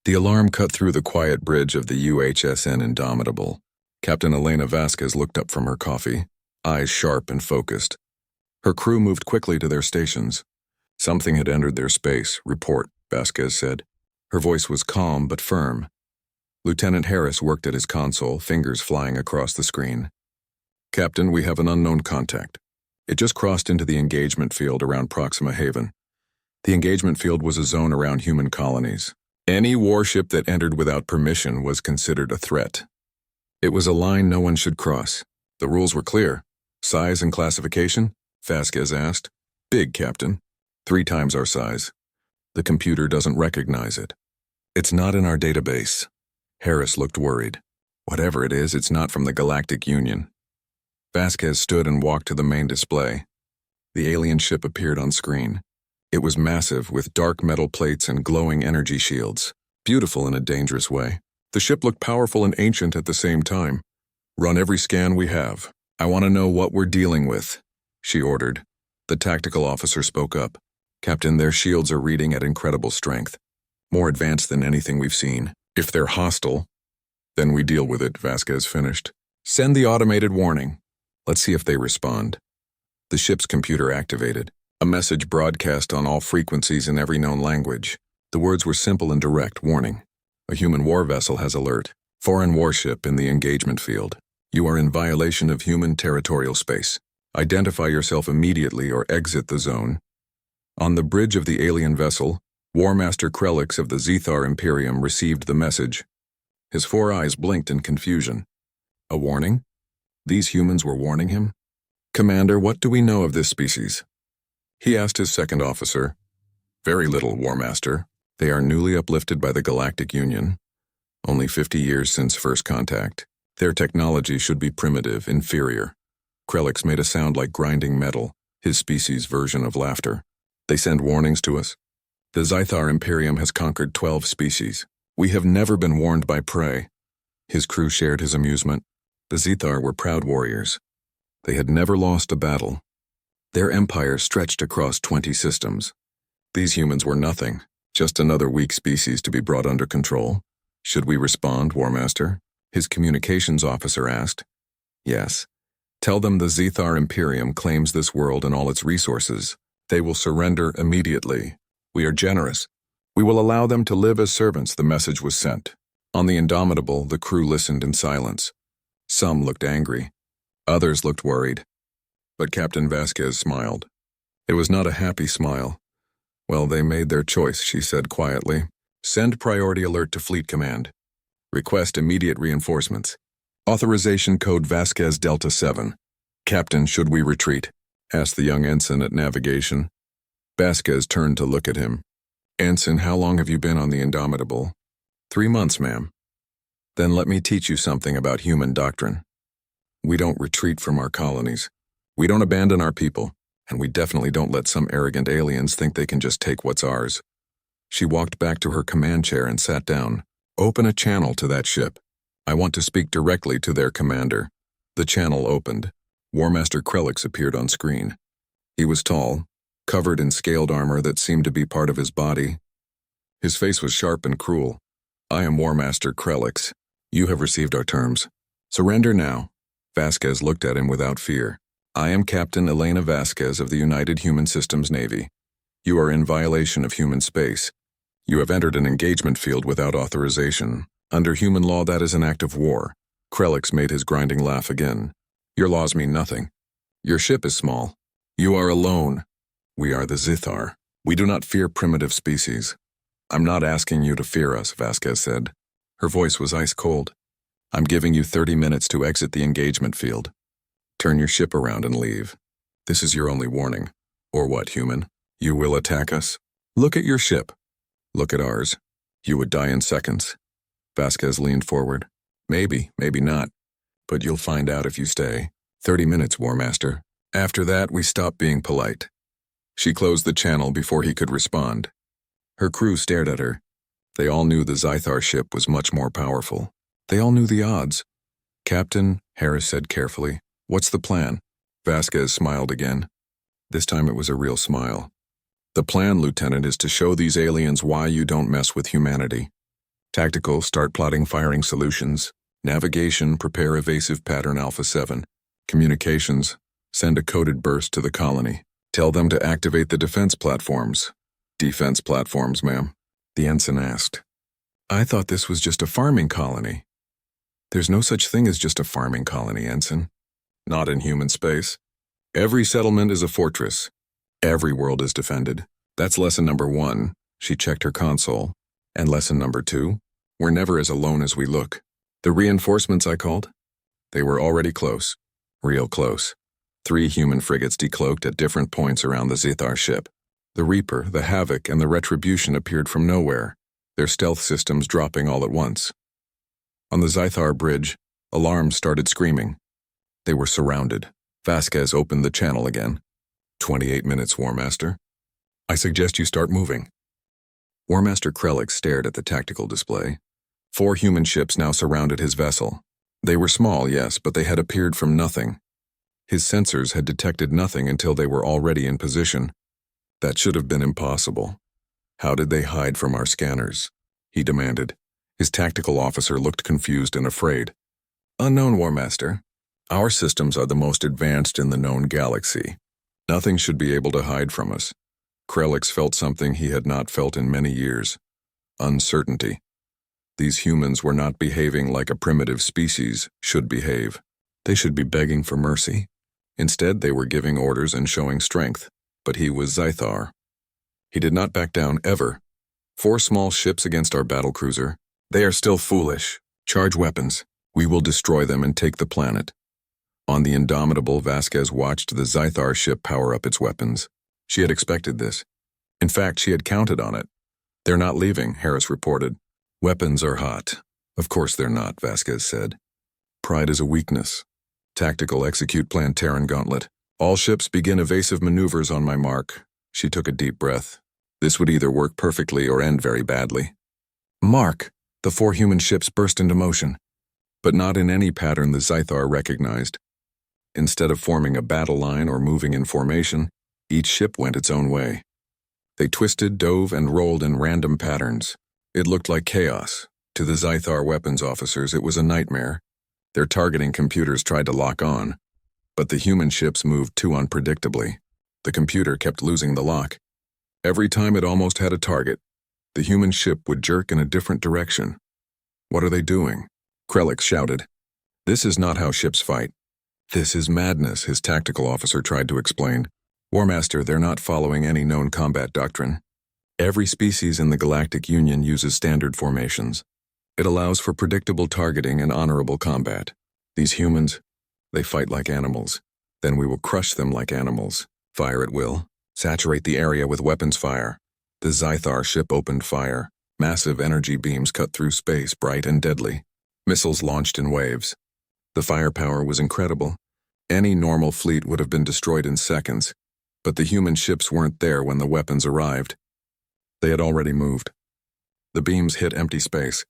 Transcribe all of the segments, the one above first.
The alarm cut through the quiet bridge of the UHSN Indomitable. Captain Elena Vasquez looked up from her coffee, eyes sharp and focused. Her crew moved quickly to their stations. Something had entered their space. Report, Vasquez said. Her voice was calm but firm. Lieutenant Harris worked at his console, fingers flying across the screen. Captain, we have an unknown contact. It just crossed into the engagement field around Proxima Haven. The engagement field was a zone around human colonies. Any warship that entered without permission was considered a threat. It was a line no one should cross. The rules were clear. Size and classification? Vasquez asked. Big, Captain. 3 times our size. The computer doesn't recognize it. It's not in our database. Harris looked worried. Whatever it is, it's not from the Galactic Union. Vasquez stood and walked to the main display. The alien ship appeared on screen. It was massive, with dark metal plates and glowing energy shields. Beautiful in a dangerous way. The ship looked powerful and ancient at the same time. Run every scan we have. I want to know what we're dealing with, she ordered. The tactical officer spoke up. Captain, their shields are reading at incredible strength. More advanced than anything we've seen. If they're hostile, then we deal with it, Vasquez finished. Send the automated warning. Let's see if they respond. The ship's computer activated. A message broadcast on all frequencies in every known language. The words were simple and direct. Warning. A human war vessel has alert. Foreign warship in the engagement field. You are in violation of human territorial space. Identify yourself immediately or exit the zone. On the bridge of the alien vessel, War Master Krelix of the Zethar Imperium received the message. His 4 eyes blinked in confusion. A warning? These humans were warning him? Commander, what do we know of this species? He asked his second officer. Very little, War Master. They are newly uplifted by the Galactic Union. Only 50 years since first contact. Their technology should be primitive, inferior. Krelix made a sound like grinding metal, his species' version of laughter. They send warnings to us. The Zethar Imperium has conquered 12 species. We have never been warned by prey. His crew shared his amusement. The Zethar were proud warriors. They had never lost a battle. Their empire stretched across 20 systems. These humans were nothing, just another weak species to be brought under control. Should we respond, War Master? His communications officer asked. Yes. Tell them the Zethar Imperium claims this world and all its resources. They will surrender immediately. We are generous. We will allow them to live as servants, the message was sent. On the Indomitable, the crew listened in silence. Some looked angry. Others looked worried. But Captain Vasquez smiled. It was not a happy smile. Well, they made their choice, she said quietly. Send priority alert to Fleet Command. Request immediate reinforcements. Authorization code Vasquez Delta 7. Captain, should we retreat? Asked the young ensign at navigation. Vasquez turned to look at him. Ensign, how long have you been on the Indomitable? 3 months, ma'am. Then let me teach you something about human doctrine. We don't retreat from our colonies. We don't abandon our people, and we definitely don't let some arrogant aliens think they can just take what's ours. She walked back to her command chair and sat down. Open a channel to that ship. I want to speak directly to their commander. The channel opened. War Master Krelix appeared on screen. He was tall, covered in scaled armor that seemed to be part of his body. His face was sharp and cruel. I am War Master Krelix. You have received our terms. Surrender now. Vasquez looked at him without fear. I am Captain Elena Vasquez of the United Human Systems Navy. You are in violation of human space. You have entered an engagement field without authorization. Under human law, that is an act of war. Krelix made his grinding laugh again. Your laws mean nothing. Your ship is small. You are alone. We are the Zethar. We do not fear primitive species. I'm not asking you to fear us, Vasquez said. Her voice was ice cold. I'm giving you 30 minutes to exit the engagement field. Turn your ship around and leave. This is your only warning. Or what, human? You will attack us? Look at your ship. Look at ours. You would die in seconds. Vasquez leaned forward. Maybe, maybe not. But you'll find out if you stay. 30 minutes, War Master. After that, we stop being polite. She closed the channel before he could respond. Her crew stared at her. They all knew the Zethar ship was much more powerful. They all knew the odds. Captain, Harris said carefully, what's the plan? Vasquez smiled again. This time it was a real smile. The plan, Lieutenant, is to show these aliens why you don't mess with humanity. Tactical, start plotting firing solutions. Navigation, prepare evasive pattern Alpha 7. Communications, send a coded burst to the colony. Tell them to activate the defense platforms. Defense platforms, ma'am? The ensign asked. I thought this was just a farming colony. There's no such thing as just a farming colony, Ensign. Not in human space. Every settlement is a fortress. Every world is defended. That's lesson number 1. She checked her console. And lesson number 2, we're never as alone as we look. The reinforcements I called? They were already close. Real close. 3 human frigates decloaked at different points around the Zithar ship. The Reaper, the Havoc, and the Retribution appeared from nowhere, their stealth systems dropping all at once. On the Zithar bridge, alarms started screaming. They were surrounded. Vasquez opened the channel again. 28 minutes, War Master. I suggest you start moving. War Master Krellick stared at the tactical display. 4 human ships now surrounded his vessel. They were small, yes, but they had appeared from nothing. His sensors had detected nothing until they were already in position. That should have been impossible. How did they hide from our scanners? He demanded. His tactical officer looked confused and afraid. Unknown, War Master. Our systems are the most advanced in the known galaxy. Nothing should be able to hide from us. Krellick felt something he had not felt in many years. Uncertainty. These humans were not behaving like a primitive species should behave. They should be begging for mercy. Instead, they were giving orders and showing strength. But he was Zithar. He did not back down ever. 4 small ships against our battlecruiser. They are still foolish. Charge weapons. We will destroy them and take the planet. On the Indomitable, Vasquez watched the Zithar ship power up its weapons. She had expected this. In fact, she had counted on it. They're not leaving, Harris reported. Weapons are hot. Of course they're not, Vasquez said. Pride is a weakness. Tactical execute plan Terran Gauntlet. All ships begin evasive maneuvers on my mark. She took a deep breath. This would either work perfectly or end very badly. Mark! The 4 human ships burst into motion. But not in any pattern the Zithar recognized. Instead of forming a battle line or moving in formation, each ship went its own way. They twisted, dove, and rolled in random patterns. It looked like chaos. To the Zithar weapons officers, it was a nightmare. Their targeting computers tried to lock on, but the human ships moved too unpredictably. The computer kept losing the lock. Every time it almost had a target, the human ship would jerk in a different direction. What are they doing? Krellick shouted. This is not how ships fight. This is madness, his tactical officer tried to explain. War Master, they're not following any known combat doctrine. Every species in the Galactic Union uses standard formations. It allows for predictable targeting and honorable combat. These humans, they fight like animals. Then we will crush them like animals. Fire at will. Saturate the area with weapons fire. The Zithar ship opened fire. Massive energy beams cut through space, bright and deadly. Missiles launched in waves. The firepower was incredible. Any normal fleet would have been destroyed in seconds, but the human ships weren't there when the weapons arrived. They had already moved. The beams hit empty space.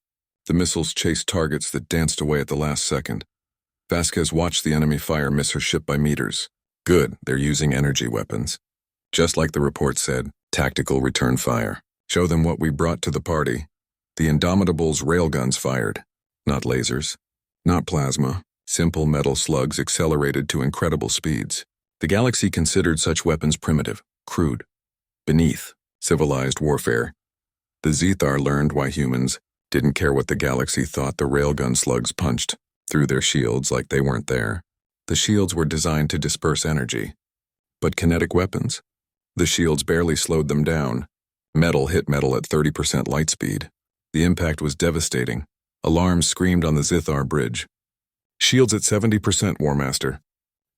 The missiles chased targets that danced away at the last second. Vasquez watched the enemy fire miss her ship by meters. Good, they're using energy weapons. Just like the report said, tactical return fire. Show them what we brought to the party. The Indomitable's railguns fired. Not lasers. Not plasma. Simple metal slugs accelerated to incredible speeds. The galaxy considered such weapons primitive, crude, beneath civilized warfare. The Zithar learned why humans didn't care what the galaxy thought the railgun slugs punched through their shields like they weren't there. The shields were designed to disperse energy. But kinetic weapons? The shields barely slowed them down. Metal hit metal at 30% light speed. The impact was devastating. Alarms screamed on the Zithar bridge. Shields at 70%, War Master.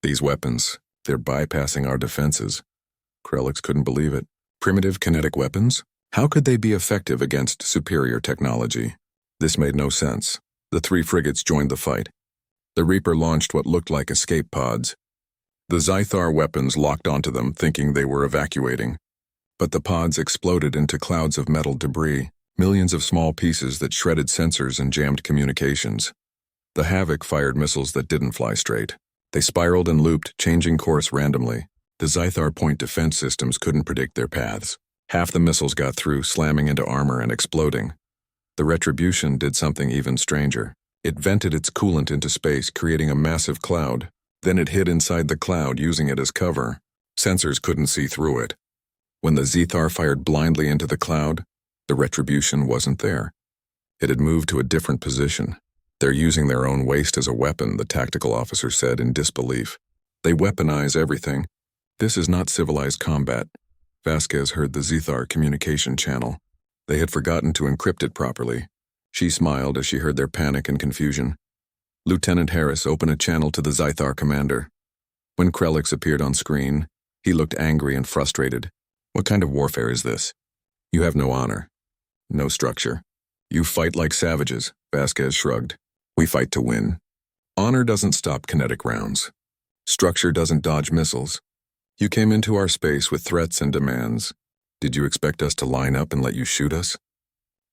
These weapons, they're bypassing our defenses. Krellick couldn't believe it. Primitive kinetic weapons? How could they be effective against superior technology? This made no sense. The 3 frigates joined the fight. The Reaper launched what looked like escape pods. The Zithar weapons locked onto them, thinking they were evacuating. But the pods exploded into clouds of metal debris, millions of small pieces that shredded sensors and jammed communications. The Havoc fired missiles that didn't fly straight. They spiraled and looped, changing course randomly. The Zithar point defense systems couldn't predict their paths. Half the missiles got through, slamming into armor and exploding. The Retribution did something even stranger. It vented its coolant into space, creating a massive cloud. Then it hid inside the cloud, using it as cover. Sensors couldn't see through it. When the Zethar fired blindly into the cloud, the Retribution wasn't there. It had moved to a different position. They're using their own waste as a weapon, the tactical officer said in disbelief. They weaponize everything. This is not civilized combat. Vasquez heard the Zethar communication channel. They had forgotten to encrypt it properly. She smiled as she heard their panic and confusion. Lieutenant Harris opened a channel to the Zethar commander. When Krellix appeared on screen, he looked angry and frustrated. What kind of warfare is this? You have no honor. No structure. You fight like savages, Vasquez shrugged. We fight to win. Honor doesn't stop kinetic rounds. Structure doesn't dodge missiles. You came into our space with threats and demands. Did you expect us to line up and let you shoot us?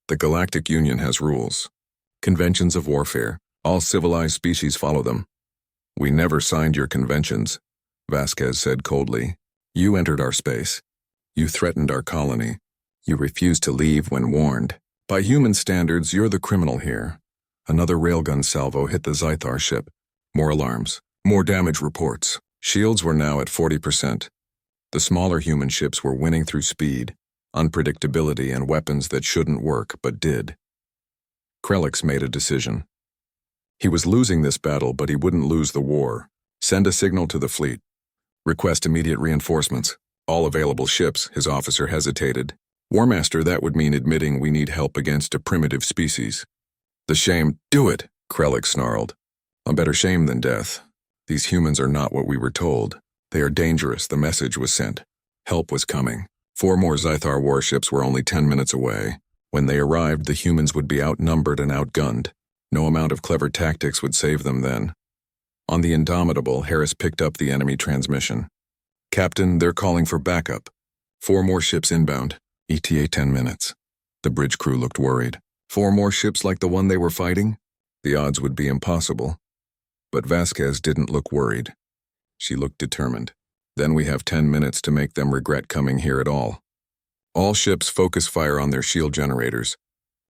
The Galactic Union has rules. Conventions of warfare. All civilized species follow them. We never signed your conventions, Vasquez said coldly. You entered our space. You threatened our colony. You refused to leave when warned. By human standards, you're the criminal here. Another railgun salvo hit the Zethar ship. More alarms. More damage reports. Shields were now at 40%. The smaller human ships were winning through speed, unpredictability, and weapons that shouldn't work but did. Krellix made a decision. He was losing this battle, but he wouldn't lose the war. Send a signal to the fleet. Request immediate reinforcements. All available ships, his officer hesitated. Warmaster, that would mean admitting we need help against a primitive species. The shame, do it, Krellix snarled. A better shame than death. These humans are not what we were told. They are dangerous, the message was sent. Help was coming. 4 more Zethar warships were only 10 minutes away. When they arrived, the humans would be outnumbered and outgunned. No amount of clever tactics would save them then. On the Indomitable, Harris picked up the enemy transmission. Captain, they're calling for backup. 4 more ships inbound. ETA 10 minutes. The bridge crew looked worried. 4 more ships like the one they were fighting? The odds would be impossible. But Vasquez didn't look worried. She looked determined. Then we have 10 minutes to make them regret coming here at all. All ships focus fire on their shield generators.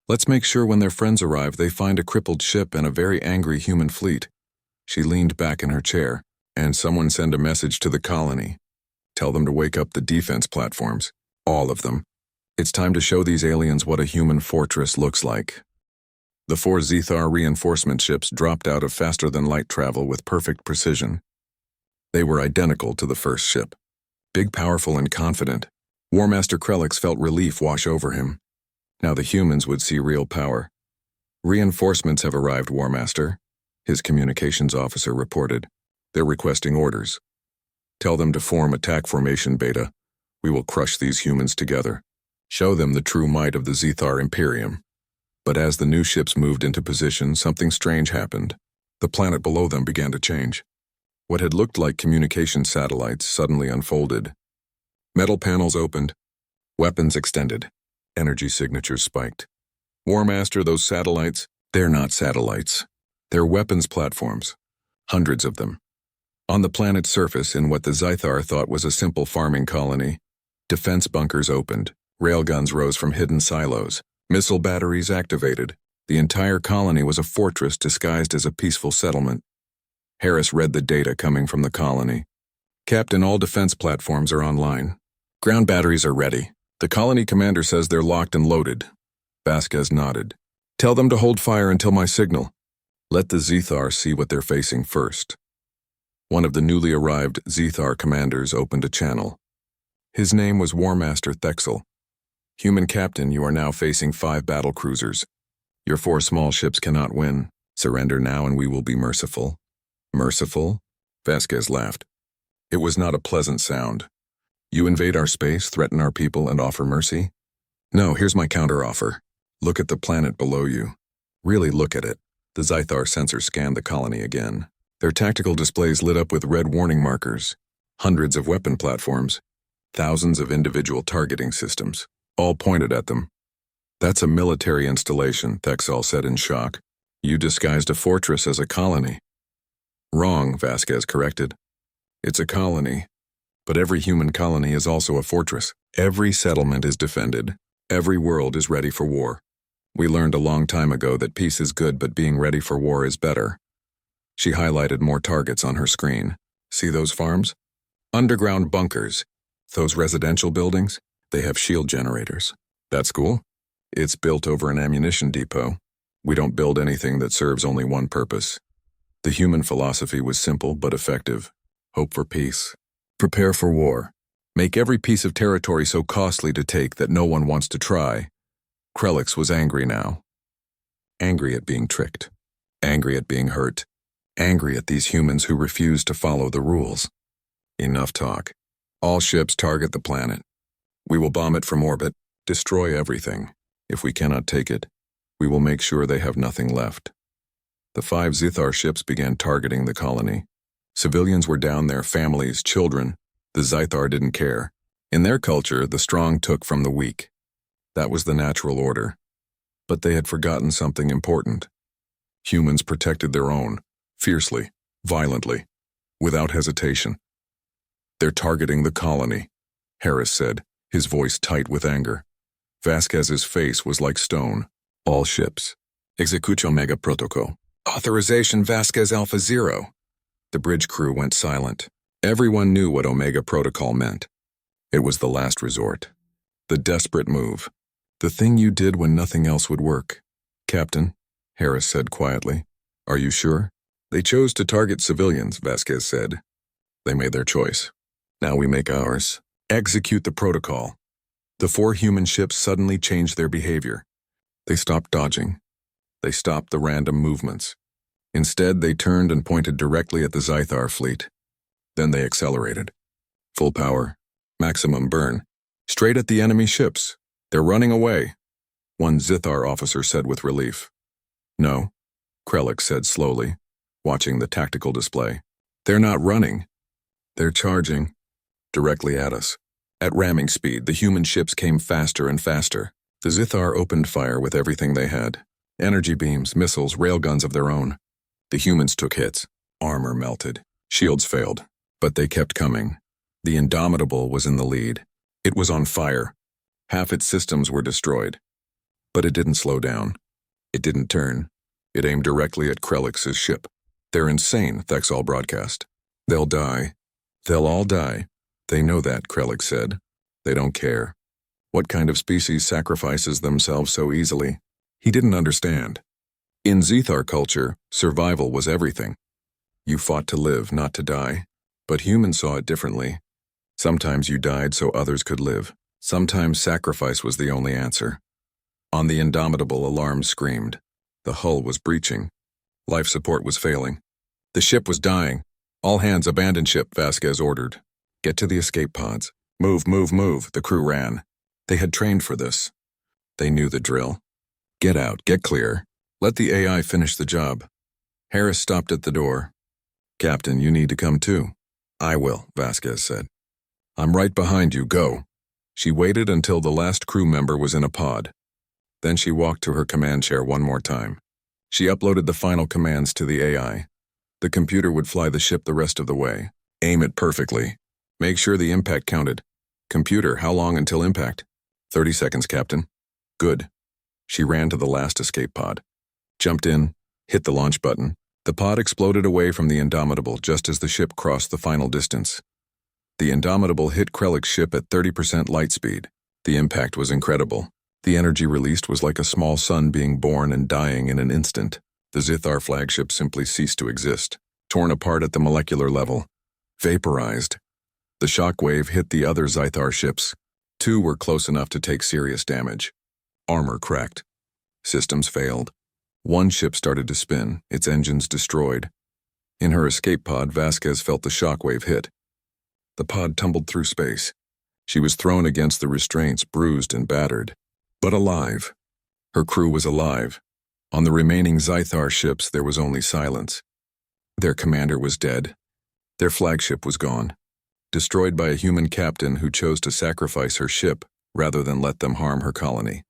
Let's make sure when their friends arrive they find a crippled ship and a very angry human fleet. She leaned back in her chair. And someone send a message to the colony. Tell them to wake up the defense platforms. All of them. It's time to show these aliens what a human fortress looks like. The 4 Zethar reinforcement ships dropped out of faster-than-light travel with perfect precision. They were identical to the first ship. Big, powerful, and confident. Warmaster Krellix felt relief wash over him. Now the humans would see real power. Reinforcements have arrived, Warmaster, his communications officer reported. They're requesting orders. Tell them to form attack formation Beta. We will crush these humans together. Show them the true might of the Zethar Imperium. But as the new ships moved into position, something strange happened. The planet below them began to change. What had looked like communication satellites suddenly unfolded. Metal panels opened. Weapons extended. Energy signatures spiked. Warmaster, those satellites, they're not satellites. They're weapons platforms. Hundreds of them. On the planet's surface, in what the Zethar thought was a simple farming colony, defense bunkers opened. Railguns rose from hidden silos. Missile batteries activated. The entire colony was a fortress disguised as a peaceful settlement. Harris read the data coming from the colony. Captain, all defense platforms are online. Ground batteries are ready. The colony commander says they're locked and loaded. Vasquez nodded. Tell them to hold fire until my signal. Let the Zethar see what they're facing first. One of the newly arrived Zethar commanders opened a channel. His name was Warmaster Thexel. Human Captain, you are now facing 5 battle cruisers. Your 4 small ships cannot win. Surrender now and we will be merciful. Merciful? Vasquez laughed. It was not a pleasant sound. You invade our space, threaten our people, and offer mercy? No, here's my counteroffer. Look at the planet below you. Really look at it. The Zethar sensor scanned the colony again. Their tactical displays lit up with red warning markers. Hundreds of weapon platforms. Thousands of individual targeting systems. All pointed at them. That's a military installation, Thexel said in shock. You disguised a fortress as a colony. Wrong, Vasquez corrected. It's a colony. But every human colony is also a fortress. Every settlement is defended. Every world is ready for war. We learned a long time ago that peace is good, but being ready for war is better. She highlighted more targets on her screen. See those farms? Underground bunkers. Those residential buildings? They have shield generators. That school? It's built over an ammunition depot. We don't build anything that serves only one purpose. The human philosophy was simple but effective. Hope for peace. Prepare for war. Make every piece of territory so costly to take that no one wants to try. Krellix was angry now. Angry at being tricked. Angry at being hurt. Angry at these humans who refused to follow the rules. Enough talk. All ships target the planet. We will bomb it from orbit, destroy everything. If we cannot take it, we will make sure they have nothing left. The 5 Zithar ships began targeting the colony. Civilians were down there, families, children. The Zithar didn't care. In their culture, the strong took from the weak. That was the natural order. But they had forgotten something important. Humans protected their own, fiercely, violently, without hesitation. They're targeting the colony, Harris said, his voice tight with anger. Vasquez's face was like stone. All ships. Execute Omega Protocol. Authorization Vasquez Alpha 0. The bridge crew went silent. Everyone knew what Omega Protocol meant. It was the last resort. The desperate move. The thing you did when nothing else would work. Captain, Harris said quietly. Are you sure? They chose to target civilians, Vasquez said. They made their choice. Now we make ours. Execute the protocol. The 4 human ships suddenly changed their behavior. They stopped dodging. They stopped the random movements. Instead, they turned and pointed directly at the Zithar fleet. Then they accelerated. Full power. Maximum burn. Straight at the enemy ships. They're running away, one Zithar officer said with relief. No, Krellix said slowly, watching the tactical display. They're not running. They're charging. Directly at us. At ramming speed, the human ships came faster and faster. The Zithar opened fire with everything they had. Energy beams, missiles, railguns of their own. The humans took hits. Armor melted. Shields failed. But they kept coming. The Indomitable was in the lead. It was on fire. Half its systems were destroyed. But it didn't slow down. It didn't turn. It aimed directly at Krellix's ship. They're insane, Thexal broadcast. They'll die. They'll all die. They know that, Krellix said. They don't care. What kind of species sacrifices themselves so easily? He didn't understand. In Zithar culture, survival was everything. You fought to live, not to die. But humans saw it differently. Sometimes you died so others could live. Sometimes sacrifice was the only answer. On the Indomitable, alarms screamed. The hull was breaching. Life support was failing. The ship was dying. All hands abandon ship, Vasquez ordered. Get to the escape pods. Move, move, move, the crew ran. They had trained for this. They knew the drill. Get out, get clear. Let the AI finish the job. Harris stopped at the door. Captain, you need to come too. I will, Vasquez said. I'm right behind you, go. She waited until the last crew member was in a pod. Then she walked to her command chair one more time. She uploaded the final commands to the AI. The computer would fly the ship the rest of the way. Aim it perfectly. Make sure the impact counted. Computer, how long until impact? 30 seconds, Captain. Good. She ran to the last escape pod. Jumped in, hit the launch button. The pod exploded away from the Indomitable just as the ship crossed the final distance. The Indomitable hit Krellix's ship at 30% light speed. The impact was incredible. The energy released was like a small sun being born and dying in an instant. The Zithar flagship simply ceased to exist, torn apart at the molecular level. Vaporized. The shockwave hit the other Zithar ships. 2 were close enough to take serious damage. Armor cracked. Systems failed. 1 ship started to spin, its engines destroyed. In her escape pod, Vasquez felt the shockwave hit. The pod tumbled through space. She was thrown against the restraints, bruised and battered. But alive. Her crew was alive. On the remaining Zithar ships, there was only silence. Their commander was dead. Their flagship was gone. Destroyed by a human captain who chose to sacrifice her ship rather than let them harm her colony.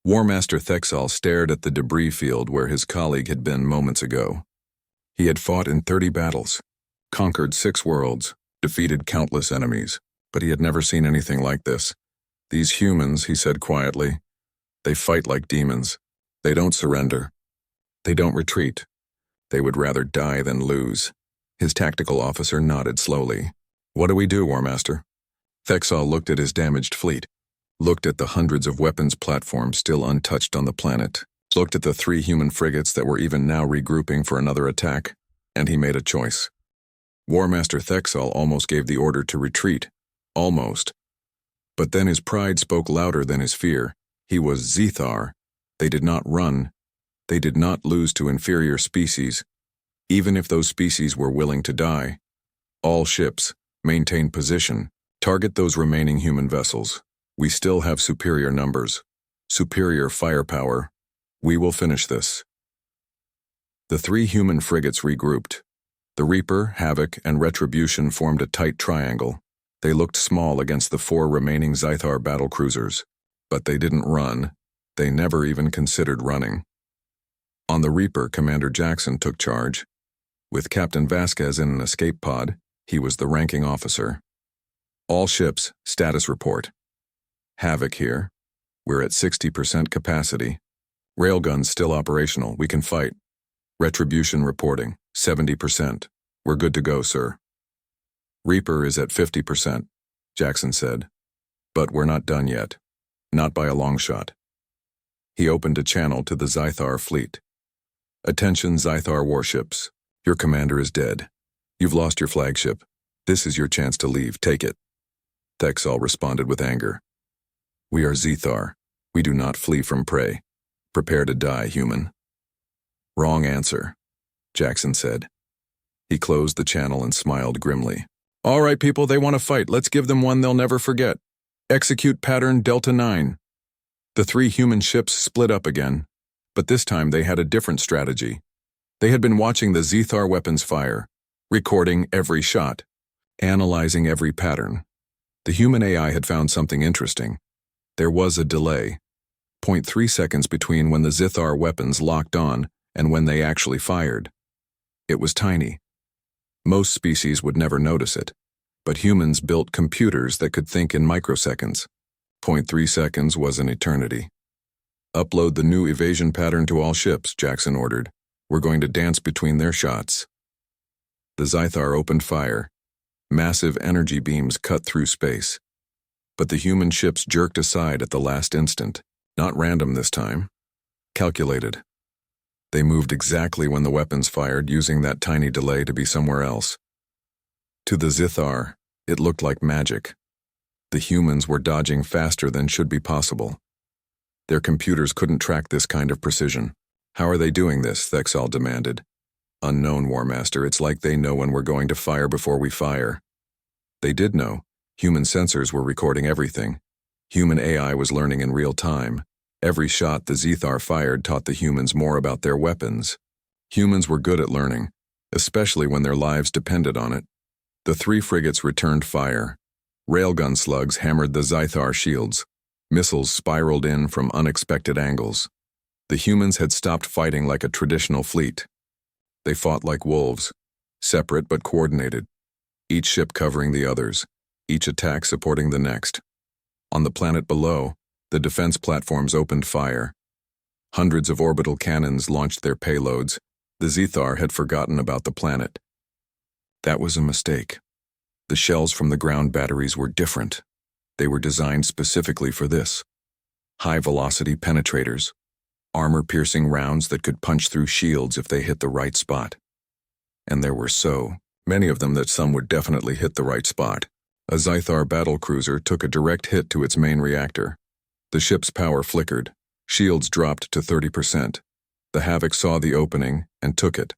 War Master Thexal stared at the debris field where his colleague had been moments ago. He had fought in 30 battles, conquered 6 worlds, defeated countless enemies, but he had never seen anything like this. These humans, he said quietly, they fight like demons. They don't surrender. They don't retreat. They would rather die than lose. His tactical officer nodded slowly. What do we do, War Master? Thexal looked at his damaged fleet, looked at the hundreds of weapons platforms still untouched on the planet, looked at the 3 human frigates that were even now regrouping for another attack, and he made a choice. War Master Thexal almost gave the order to retreat. Almost. But then his pride spoke louder than his fear. He was Zethar. They did not run. They did not lose to inferior species, even if those species were willing to die. All ships, maintain position. Target those remaining human vessels. We still have superior numbers, superior firepower. We will finish this. The 3 human frigates regrouped. The Reaper, Havoc, and Retribution formed a tight triangle. They looked small against the 4 remaining Zythar battlecruisers, but they didn't run. They never even considered running. On the Reaper, Commander Jackson took charge. With Captain Vasquez in an escape pod, he was the ranking officer. All ships, status report. Havoc here. We're at 60% capacity. Railguns still operational. We can fight. Retribution reporting, 70%. We're good to go, sir. Reaper is at 50%, Jackson said. But we're not done yet. Not by a long shot. He opened a channel to the Zythar fleet. Attention, Zythar warships. Your commander is dead. You've lost your flagship. This is your chance to leave. Take it. Thexal responded with anger. We are Zethar. We do not flee from prey. Prepare to die, human. Wrong answer, Jackson said. He closed the channel and smiled grimly. All right, people, they want to fight. Let's give them one they'll never forget. Execute pattern Delta 9. The 3 human ships split up again, but this time they had a different strategy. They had been watching the Zethar weapons fire, recording every shot, analyzing every pattern. The human AI had found something interesting. There was a delay, 0.3 seconds between when the Zethar weapons locked on and when they actually fired. It was tiny. Most species would never notice it, but humans built computers that could think in microseconds. 0.3 seconds was an eternity. Upload the new evasion pattern to all ships, Jackson ordered. We're going to dance between their shots. The Zythar opened fire. Massive energy beams cut through space. But the human ships jerked aside at the last instant. Not random this time. Calculated. They moved exactly when the weapons fired, using that tiny delay to be somewhere else. To the Zethar, it looked like magic. The humans were dodging faster than should be possible. Their computers couldn't track this kind of precision. How are they doing this? Thexal demanded. Unknown, War Master. It's like they know when we're going to fire before we fire. They did know. Human sensors were recording everything. Human AI was learning in real time. Every shot the Zethar fired taught the humans more about their weapons. Humans were good at learning, especially when their lives depended on it. The 3 frigates returned fire. Railgun slugs hammered the Zythar shields. Missiles spiraled in from unexpected angles. The humans had stopped fighting like a traditional fleet. They fought like wolves, separate but coordinated, each ship covering the others, each attack supporting the next. On the planet below, the defense platforms opened fire. Hundreds of orbital cannons launched their payloads. The Zethar had forgotten about the planet. That was a mistake. The shells from the ground batteries were different. They were designed specifically for this. High-velocity penetrators. Armor-piercing rounds that could punch through shields if they hit the right spot. And there were so many of them that some would definitely hit the right spot. A Zythar battlecruiser took a direct hit to its main reactor. The ship's power flickered. Shields dropped to 30%. The Havoc saw the opening and took it.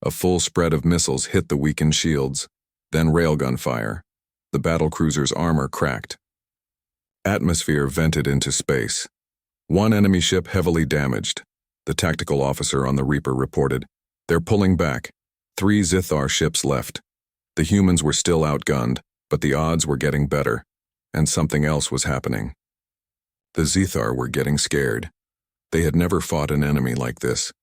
A full spread of missiles hit the weakened shields. Then railgun fire. The battlecruiser's armor cracked. Atmosphere vented into space. 1 enemy ship heavily damaged. The tactical officer on the Reaper reported. They're pulling back. 3 Zethar ships left. The humans were still outgunned, but the odds were getting better, and something else was happening. The Zethar were getting scared. They had never fought an enemy like this.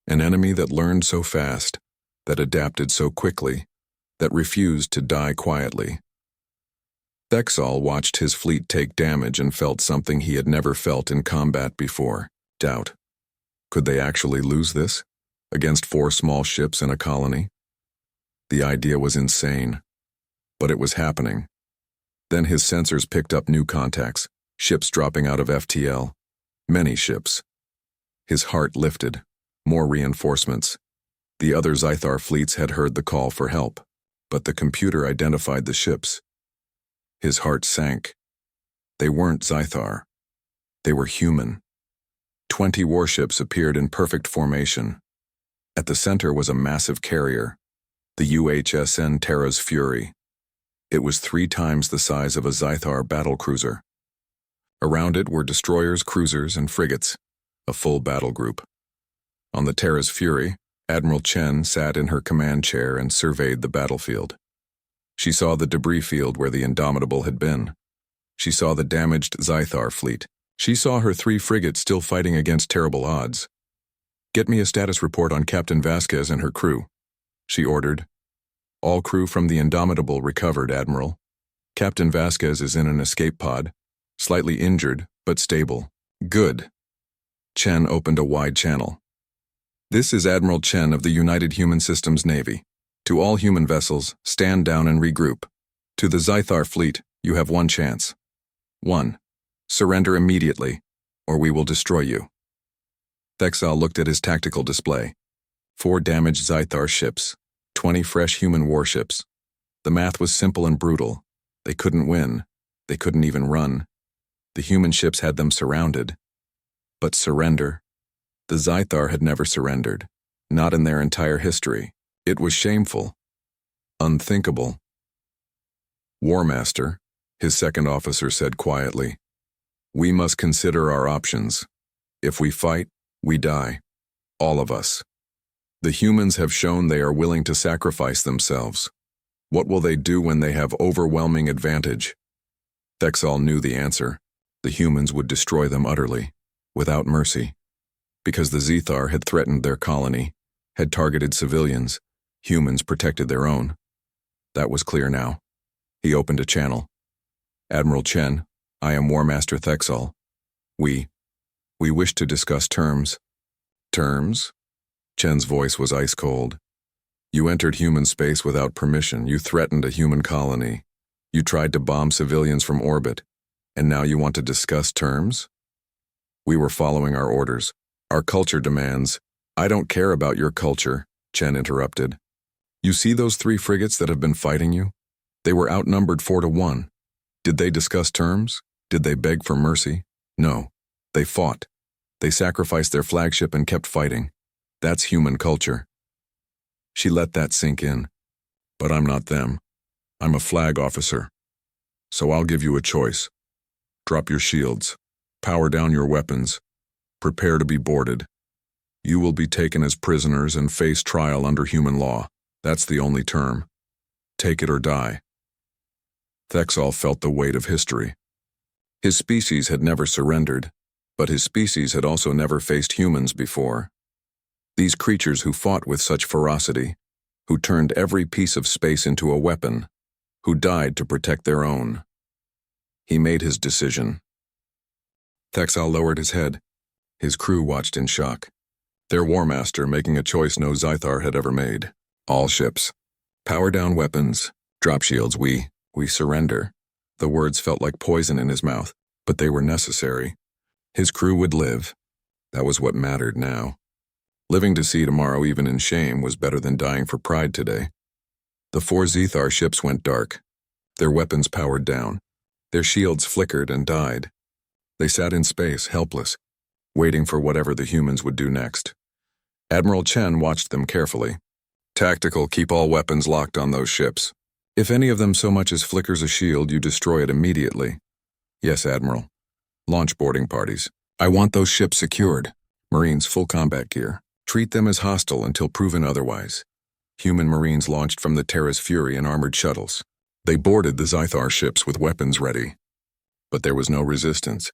An enemy that learned so fast, that adapted so quickly, that refused to die quietly. Thexal watched his fleet take damage and felt something he had never felt in combat before: doubt. Could they actually lose this? Against 4 small ships in a colony? The idea was insane, but it was happening. Then his sensors picked up new contacts, ships dropping out of FTL. Many ships. His heart lifted. More reinforcements. The other Zythar fleets had heard the call for help, but the computer identified the ships. His heart sank. They weren't Zythar. They were human. 20 warships appeared in perfect formation. At the center was a massive carrier, the UHSN Terra's Fury. It was 3 times the size of a Zythar battlecruiser. Around it were destroyers, cruisers, and frigates, a full battle group. On the Terra's Fury, Admiral Chen sat in her command chair and surveyed the battlefield. She saw the debris field where the Indomitable had been. She saw the damaged Zythar fleet. She saw her 3 frigates still fighting against terrible odds. "Get me a status report on Captain Vasquez and her crew," she ordered. "All crew from the Indomitable recovered, Admiral. Captain Vasquez is in an escape pod, slightly injured, but stable." "Good." Chen opened a wide channel. "This is Admiral Chen of the United Human Systems Navy. To all human vessels, stand down and regroup. To the Zythar fleet, you have 1 chance. 1. Surrender immediately, or we will destroy you." Thexal looked at his tactical display. 4 damaged Zythar ships, 20 fresh human warships. The math was simple and brutal. They couldn't win. They couldn't even run. The human ships had them surrounded. But surrender? The Zythar had never surrendered, not in their entire history. It was shameful. Unthinkable. "War Master," his second officer said quietly, "we must consider our options. If we fight, we die. All of us. The humans have shown they are willing to sacrifice themselves. What will they do when they have overwhelming advantage?" Thexal knew the answer. The humans would destroy them utterly, without mercy. Because the Zythar had threatened their colony, had targeted civilians, humans protected their own. That was clear now. He opened a channel. "Admiral Chen, I am War Master Thexal. We wish to discuss terms." "Terms?" Chen's voice was ice cold. "You entered human space without permission. You threatened a human colony. You tried to bomb civilians from orbit. And now you want to discuss terms?" "We were following our orders. Our culture demands." "I don't care about your culture," Chen interrupted. "You see those 3 frigates that have been fighting you? They were outnumbered 4 to 1. Did they discuss terms? Did they beg for mercy? No. They fought. They sacrificed their flagship and kept fighting. That's human culture." She let that sink in. "But I'm not them. I'm a flag officer. So I'll give you a choice. Drop your shields. Power down your weapons. Prepare to be boarded. You will be taken as prisoners and face trial under human law. That's the only term. Take it or die." Thexal felt the weight of history. His species had never surrendered, but his species had also never faced humans before. These creatures who fought with such ferocity, who turned every piece of space into a weapon, who died to protect their own. He made his decision. Thexal lowered his head. His crew watched in shock. Their War Master making a choice no Zythar had ever made. "All ships. Power down weapons. Drop shields. We surrender." The words felt like poison in his mouth, but they were necessary. His crew would live. That was what mattered now. Living to see tomorrow even in shame was better than dying for pride today. The 4 Zythar ships went dark. Their weapons powered down. Their shields flickered and died. They sat in space, helpless, waiting for whatever the humans would do next. Admiral Chen watched them carefully. "Tactical, keep all weapons locked on those ships. If any of them so much as flickers a shield, you destroy it immediately." "Yes, Admiral. Launch boarding parties. I want those ships secured. Marines full combat gear. Treat them as hostile until proven otherwise." Human Marines launched from the Terra's Fury in armored shuttles. They boarded the Zythar ships with weapons ready. But there was no resistance.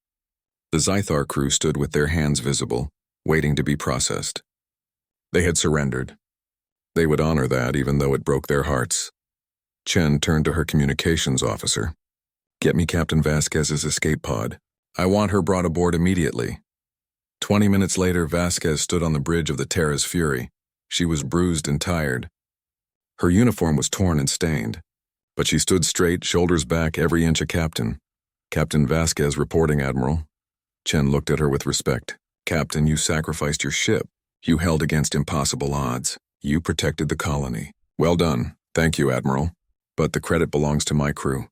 The Zythar crew stood with their hands visible, waiting to be processed. They had surrendered. They would honor that even though it broke their hearts. Chen turned to her communications officer. Get me Captain Vasquez's escape pod. I want her brought aboard immediately. 20 minutes later, Vasquez stood on the bridge of the Terra's Fury. She was bruised and tired. Her uniform was torn and stained, but she stood straight, shoulders back, every inch a captain. Captain Vasquez reporting, Admiral. Chen looked at her with respect. Captain, you sacrificed your ship. You held against impossible odds. You protected the colony. Well done. Thank you, Admiral. But the credit belongs to my crew.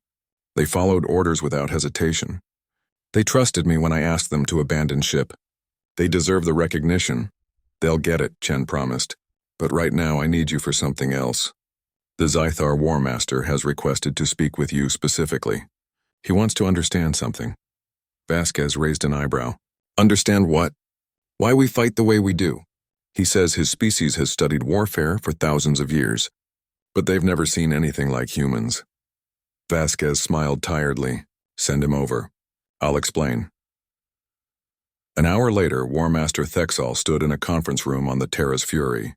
They followed orders without hesitation. They trusted me when I asked them to abandon ship. They deserve the recognition. They'll get it, Chen promised. But right now I need you for something else. The Zythar War Master has requested to speak with you specifically. He wants to understand something. Vasquez raised an eyebrow. Understand what? Why we fight the way we do. He says his species has studied warfare for thousands of years, but they've never seen anything like humans. Vasquez smiled tiredly. Send him over. I'll explain. An hour later, War Master Thexal stood in a conference room on the Terra's Fury.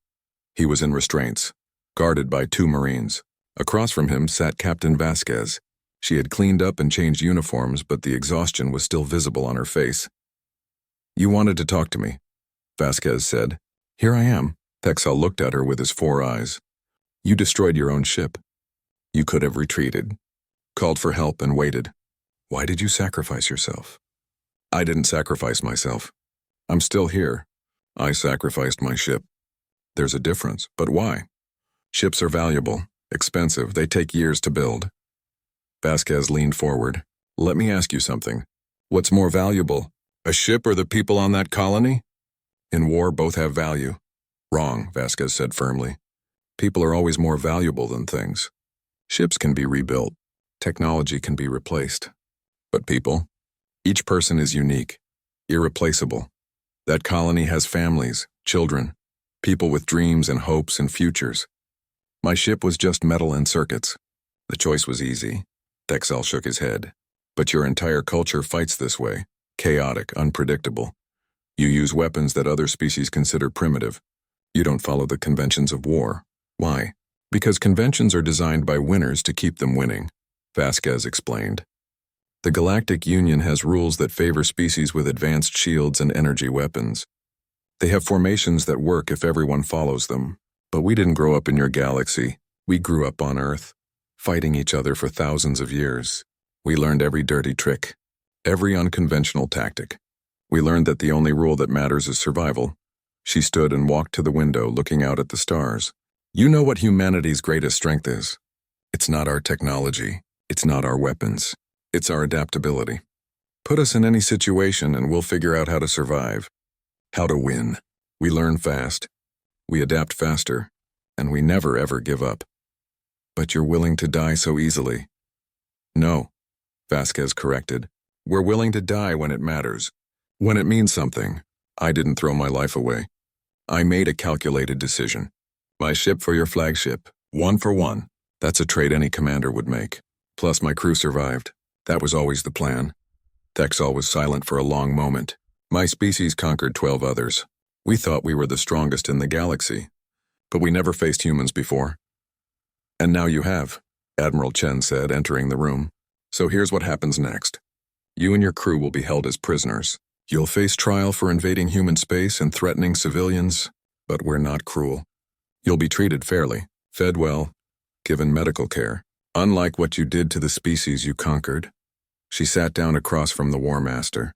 He was in restraints, guarded by 2 Marines. Across from him sat Captain Vasquez. She had cleaned up and changed uniforms, but the exhaustion was still visible on her face. You wanted to talk to me, Vasquez said. Here I am. Thexal looked at her with his 4 eyes. You destroyed your own ship. You could have retreated, called for help, and waited. Why did you sacrifice yourself? I didn't sacrifice myself. I'm still here. I sacrificed my ship. There's a difference, but why? Ships are valuable, expensive, they take years to build. Vasquez leaned forward. Let me ask you something. What's more valuable, a ship or the people on that colony? In war, both have value. Wrong, Vasquez said firmly. People are always more valuable than things. Ships can be rebuilt. Technology can be replaced. But people? Each person is unique, irreplaceable. That colony has families, children, people with dreams and hopes and futures. My ship was just metal and circuits. The choice was easy. Thexal shook his head. But your entire culture fights this way, chaotic, unpredictable. You use weapons that other species consider primitive. You don't follow the conventions of war. Why? Because conventions are designed by winners to keep them winning, Vasquez explained. The Galactic Union has rules that favor species with advanced shields and energy weapons. They have formations that work if everyone follows them. But we didn't grow up in your galaxy. We grew up on Earth, fighting each other for thousands of years. We learned every dirty trick, every unconventional tactic. We learned that the only rule that matters is survival. She stood and walked to the window, looking out at the stars. You know what humanity's greatest strength is. It's not our technology. It's not our weapons. It's our adaptability. Put us in any situation and we'll figure out how to survive. How to win. We learn fast. We adapt faster. And we never ever give up. But you're willing to die so easily. No, Vasquez corrected. We're willing to die when it matters. When it means something. I didn't throw my life away. I made a calculated decision. My ship for your flagship. 1 for 1. That's a trade any commander would make. Plus my crew survived. That was always the plan. Thexal was silent for a long moment. My species conquered 12 others. We thought we were the strongest in the galaxy. But we never faced humans before. And now you have, Admiral Chen said, entering the room. So here's what happens next. You and your crew will be held as prisoners. You'll face trial for invading human space and threatening civilians, but we're not cruel. You'll be treated fairly, fed well, given medical care, unlike what you did to the species you conquered. She sat down across from the War Master.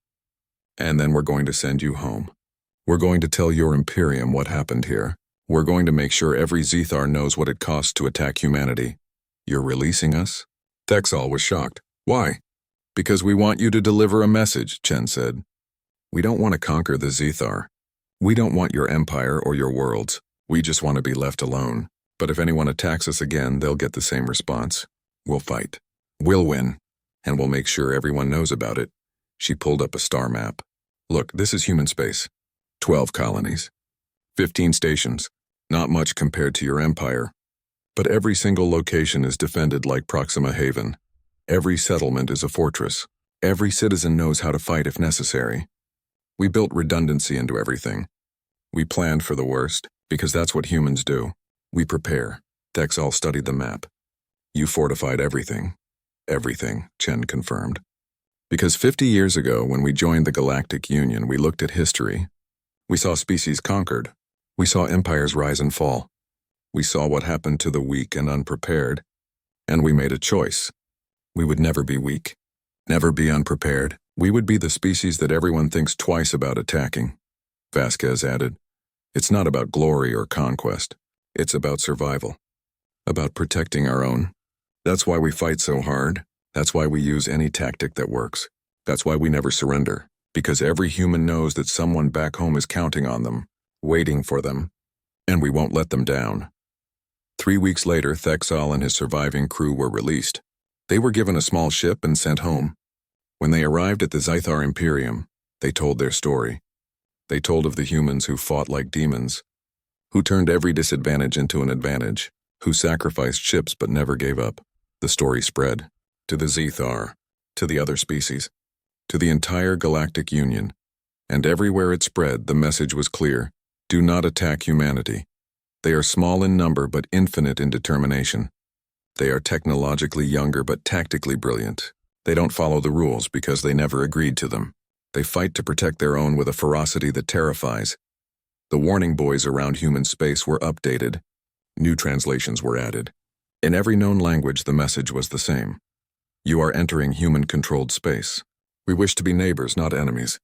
And then we're going to send you home. We're going to tell your Imperium what happened here. We're going to make sure every Zythar knows what it costs to attack humanity. You're releasing us? Thexal was shocked. Why? Because we want you to deliver a message, Chen said. We don't want to conquer the Zythar. We don't want your empire or your worlds. We just want to be left alone. But if anyone attacks us again, they'll get the same response. We'll fight. We'll win. And we'll make sure everyone knows about it. She pulled up a star map. Look, this is human space. 12 colonies. 15 stations. Not much compared to your empire. But every single location is defended like Proxima Haven. Every settlement is a fortress. Every citizen knows how to fight if necessary. We built redundancy into everything. We planned for the worst, because that's what humans do. We prepare. Thexal studied the map. You fortified everything. Everything, Chen confirmed. Because 50 years ago, when we joined the Galactic Union, we looked at history. We saw species conquered. We saw empires rise and fall. We saw what happened to the weak and unprepared. And we made a choice. We would never be weak. Never be unprepared. We would be the species that everyone thinks twice about attacking. Vasquez added, "It's not about glory or conquest. It's about survival. About protecting our own. That's why we fight so hard. That's why we use any tactic that works. That's why we never surrender. Because every human knows that someone back home is counting on them, waiting for them, and we won't let them down." 3 weeks later, Thexal and his surviving crew were released. They were given a small ship and sent home. When they arrived at the Zythar Imperium, they told their story. They told of the humans who fought like demons, who turned every disadvantage into an advantage, who sacrificed ships but never gave up. The story spread to the Zythar, to the other species, to the entire Galactic Union, and everywhere it spread, the message was clear: do not attack humanity. They are small in number but infinite in determination. They are technologically younger but tactically brilliant. They don't follow the rules because they never agreed to them. They fight to protect their own with a ferocity that terrifies. The warning buoys around human space were updated. New translations were added. In every known language, the message was the same. You are entering human-controlled space. We wish to be neighbors, not enemies.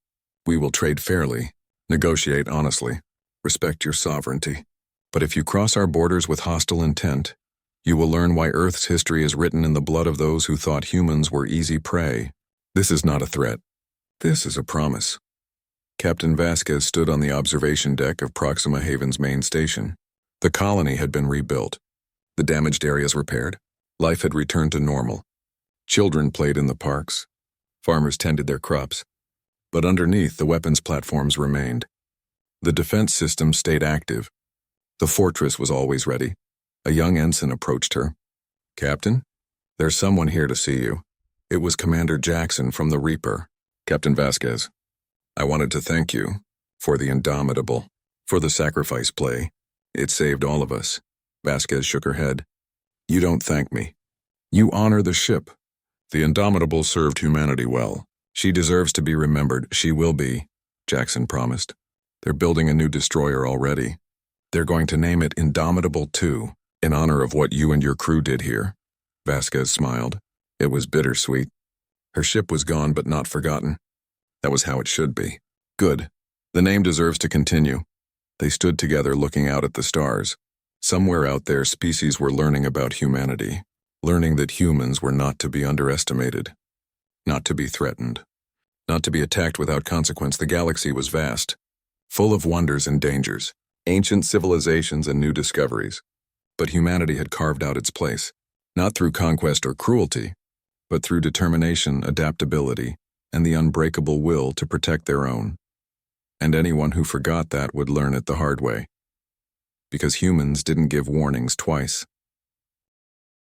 We will trade fairly, negotiate honestly, respect your sovereignty. But if you cross our borders with hostile intent, you will learn why Earth's history is written in the blood of those who thought humans were easy prey. This is not a threat. This is a promise. Captain Vasquez stood on the observation deck of Proxima Haven's main station. The colony had been rebuilt. The damaged areas repaired. Life had returned to normal. Children played in the parks. Farmers tended their crops. But underneath, the weapons platforms remained. The defense system stayed active. The fortress was always ready. A young ensign approached her. "Captain, there's someone here to see you." It was Commander Jackson from the Reaper. "Captain Vasquez, I wanted to thank you for the Indomitable, for the sacrifice play. It saved all of us." Vasquez shook her head. "You don't thank me. You honor the ship. The Indomitable served humanity well. She deserves to be remembered. She will be," Jackson promised. "They're building a new destroyer already. They're going to name it Indomitable 2, in honor of what you and your crew did here." Vasquez smiled. It was bittersweet. Her ship was gone but not forgotten. That was how it should be. Good. The name deserves to continue. They stood together looking out at the stars. Somewhere out there, species were learning about humanity, learning that humans were not to be underestimated, not to be threatened, not to be attacked without consequence. The galaxy was vast, full of wonders and dangers, ancient civilizations and new discoveries. But humanity had carved out its place, not through conquest or cruelty, but through determination, adaptability, and the unbreakable will to protect their own. And anyone who forgot that would learn it the hard way. Because humans didn't give warnings twice.